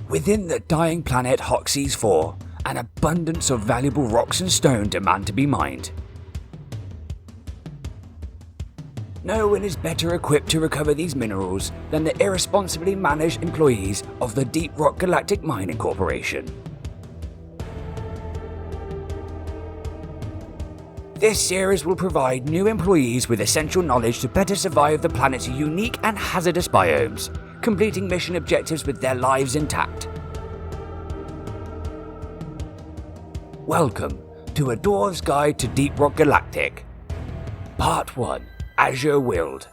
Within the dying planet Hoxxes IV, an abundance of valuable rocks and stone demand to be mined. No one is better equipped to recover these minerals than the irresponsibly managed employees of the Rock Galactic Mining Corporation. This series will provide new employees with essential knowledge to better survive the planet's unique and hazardous biomes, completing mission objectives with their lives intact. Welcome to A Dwarves Guide to Rock Galactic, Part 1, Azure Weald.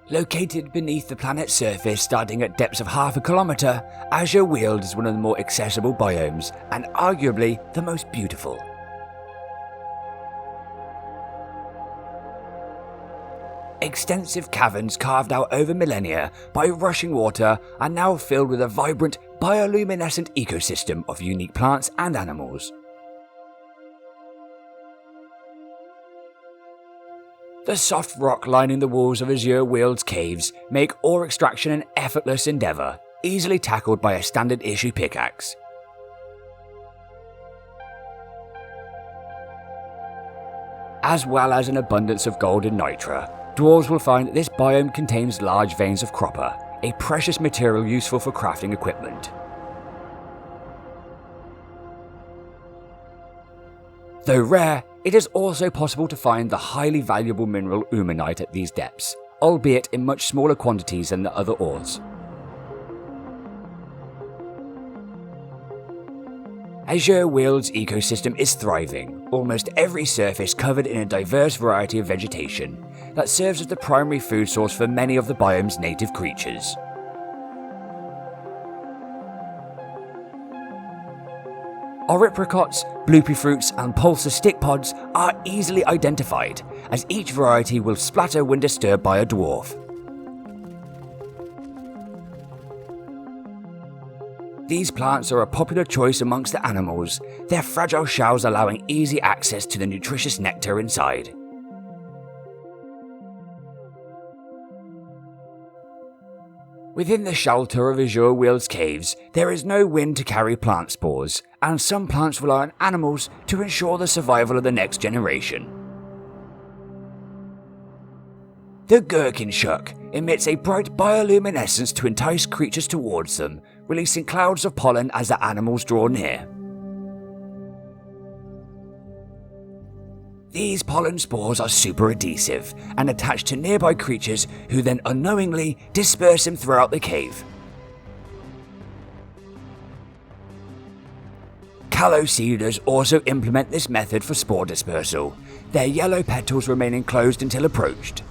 Located beneath the planet's surface starting at depths of half a kilometre, Azure Weald is one of the more accessible biomes, and arguably the most beautiful. Extensive caverns carved out over millennia by rushing water are now filled with a vibrant, bioluminescent ecosystem of unique plants and animals. The soft rock lining the walls of Azure Weald's caves make ore extraction an effortless endeavour, easily tackled by a standard issue pickaxe. As well as an abundance of gold and nitra, dwarves will find that this biome contains large veins of copper, a precious material useful for crafting equipment. Though rare, it is also possible to find the highly valuable mineral umanite at these depths, albeit in much smaller quantities than the other ores. Azure Weald's ecosystem is thriving, almost every surface covered in a diverse variety of vegetation that serves as the primary food source for many of the biome's native creatures. Auripricots, bloopy fruits and pulsar stick pods are easily identified, as each variety will splatter when disturbed by a dwarf. These plants are a popular choice amongst the animals, their fragile shells allowing easy access to the nutritious nectar inside. Within the shelter of Azure Weald's caves, there is no wind to carry plant spores, and some plants rely on animals to ensure the survival of the next generation. The gherkin shuck emits a bright bioluminescence to entice creatures towards them, releasing clouds of pollen as the animals draw near. These pollen spores are super adhesive and attach to nearby creatures who then unknowingly disperse them throughout the cave. Callow-seeders also implement this method for spore dispersal, their yellow petals remaining closed until approached.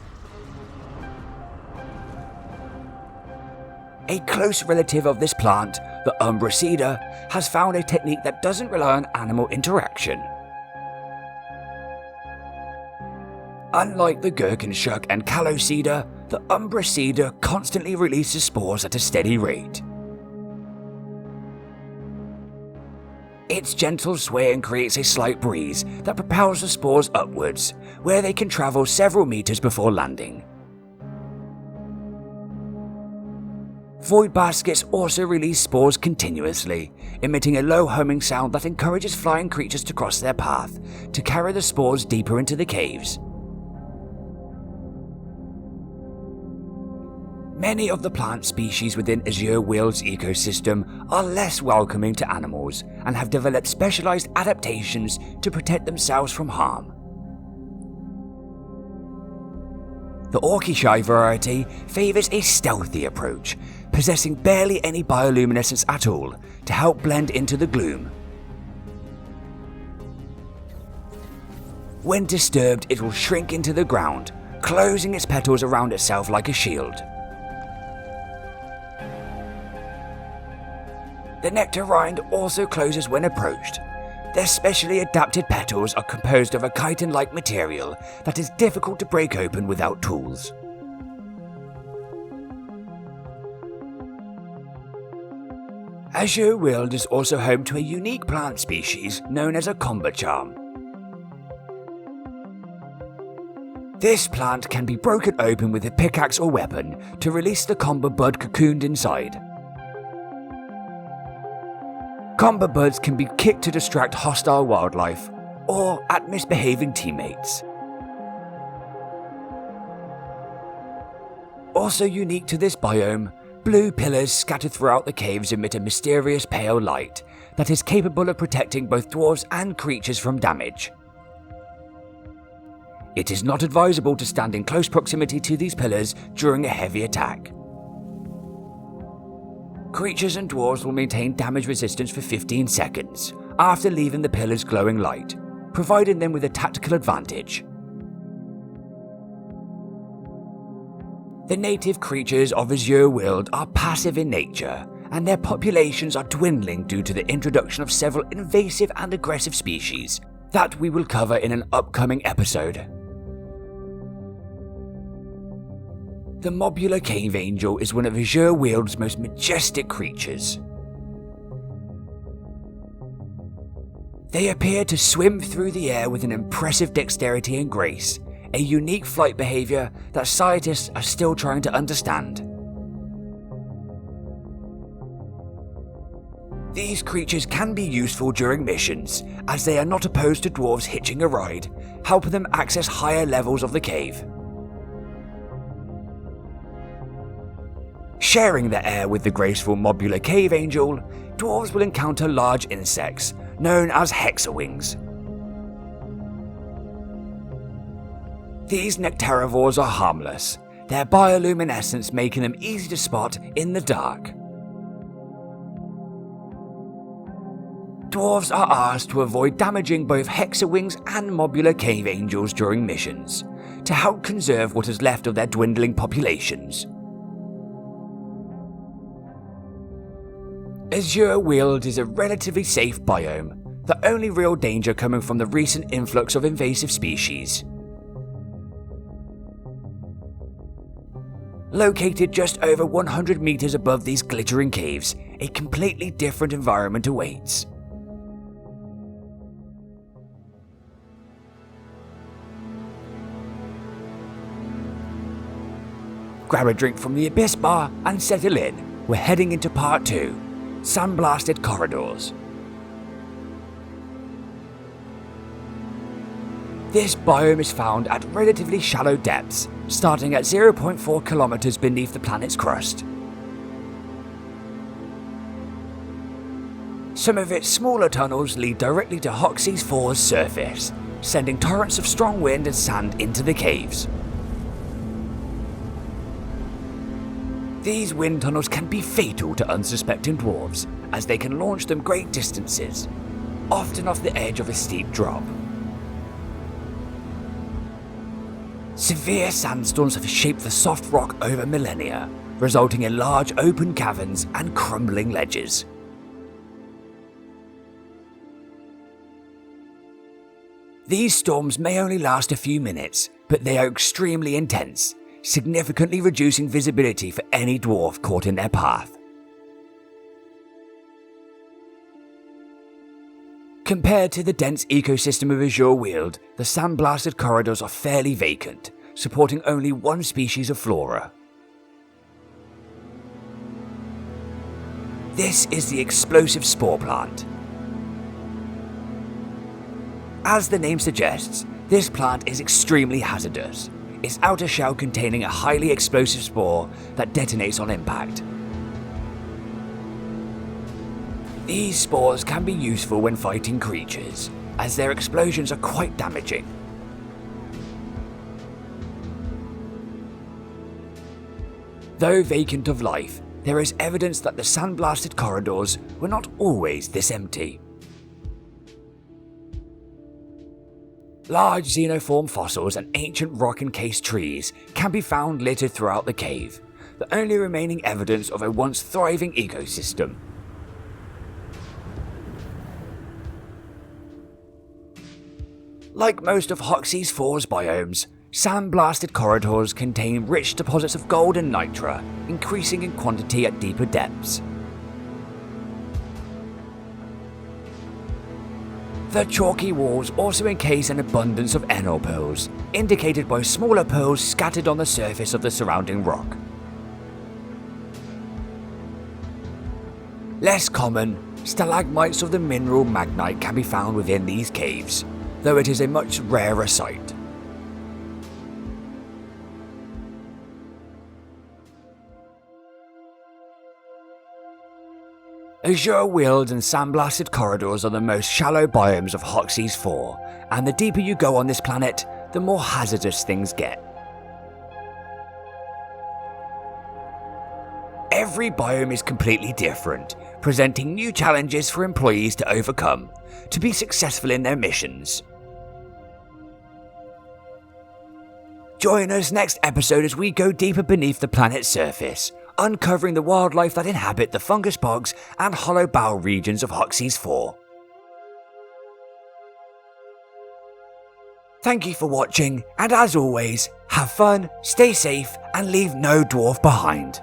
A close relative of this plant, the umbra cedar, has found a technique that doesn't rely on animal interaction. Unlike the gherkin shuck and callow cedar, the umbra cedar constantly releases spores at a steady rate. Its gentle swaying creates a slight breeze that propels the spores upwards, where they can travel several meters before landing. Void baskets also release spores continuously, emitting a low humming sound that encourages flying creatures to cross their path, to carry the spores deeper into the caves. Many of the plant species within Azure Weald's ecosystem are less welcoming to animals and have developed specialized adaptations to protect themselves from harm. The Hoxxes variety favors a stealthy approach, possessing barely any bioluminescence at all to help blend into the gloom. When disturbed, it will shrink into the ground, closing its petals around itself like a shield. The nectar rind also closes when approached. Their specially adapted petals are composed of a chitin-like material that is difficult to break open without tools. Azure Weald is also home to a unique plant species known as a combat charm. This plant can be broken open with a pickaxe or weapon to release the comber bud cocooned inside. Comber buds can be kicked to distract hostile wildlife or at misbehaving teammates. Also unique to this biome, blue pillars scattered throughout the caves emit a mysterious pale light that is capable of protecting both dwarves and creatures from damage. It is not advisable to stand in close proximity to these pillars during a heavy attack. Creatures and dwarves will maintain damage resistance for 15 seconds after leaving the pillar's glowing light, providing them with a tactical advantage. The native creatures of Azure Weald are passive in nature, and their populations are dwindling due to the introduction of several invasive and aggressive species that we will cover in an upcoming episode. The Mobular Cave Angel is one of Azure Weald's most majestic creatures. They appear to swim through the air with an impressive dexterity and grace, a unique flight behavior that scientists are still trying to understand. These creatures can be useful during missions, as they are not opposed to dwarves hitching a ride, helping them access higher levels of the cave. Sharing the air with the graceful Mobular Cave Angel, dwarves will encounter large insects, known as hexawings. These nectarivores are harmless, their bioluminescence making them easy to spot in the dark. Dwarves are asked to avoid damaging both hexawings and Mobular Cave Angels during missions, to help conserve what is left of their dwindling populations. Azure Weald is a relatively safe biome, the only real danger coming from the recent influx of invasive species. Located just over 100 meters above these glittering caves, a completely different environment awaits. Grab a drink from the Abyss Bar and settle in. We're heading into part 2. Sandblasted Corridors. This biome is found at relatively shallow depths, starting at 0.4 kilometers beneath the planet's crust. Some of its smaller tunnels lead directly to Hoxxes IV's surface, sending torrents of strong wind and sand into the caves. These wind tunnels can be fatal to unsuspecting dwarves, as they can launch them great distances, often off the edge of a steep drop. Severe sandstorms have shaped the soft rock over millennia, resulting in large open caverns and crumbling ledges. These storms may only last a few minutes, but they are extremely intense, significantly reducing visibility for any dwarf caught in their path. Compared to the dense ecosystem of Azure Weald, the Sandblasted Corridors are fairly vacant, supporting only one species of flora. This is the explosive spore plant. As the name suggests, this plant is extremely hazardous, its outer shell containing a highly explosive spore that detonates on impact. These spores can be useful when fighting creatures, as their explosions are quite damaging. Though vacant of life, there is evidence that the Sandblasted Corridors were not always this empty. Large xenoform fossils and ancient rock-encased trees can be found littered throughout the cave, the only remaining evidence of a once thriving ecosystem. Like most of Hoxxes IV's biomes, Sandblasted Corridors contain rich deposits of gold and nitra, increasing in quantity at deeper depths. The chalky walls also encase an abundance of enor pearls, indicated by smaller pearls scattered on the surface of the surrounding rock. Less common, stalagmites of the mineral magnite can be found within these caves, though it is a much rarer sight. Azure Weald and Sandblasted Corridors are the most shallow biomes of Hoxxes IV, and the deeper you go on this planet, the more hazardous things get. Every biome is completely different, presenting new challenges for employees to overcome, to be successful in their missions. Join us next episode as we go deeper beneath the planet's surface, uncovering the wildlife that inhabit the fungus bogs and hollow bow regions of Hoxxes IV. Thank you for watching, and as always, have fun, stay safe, and leave no dwarf behind.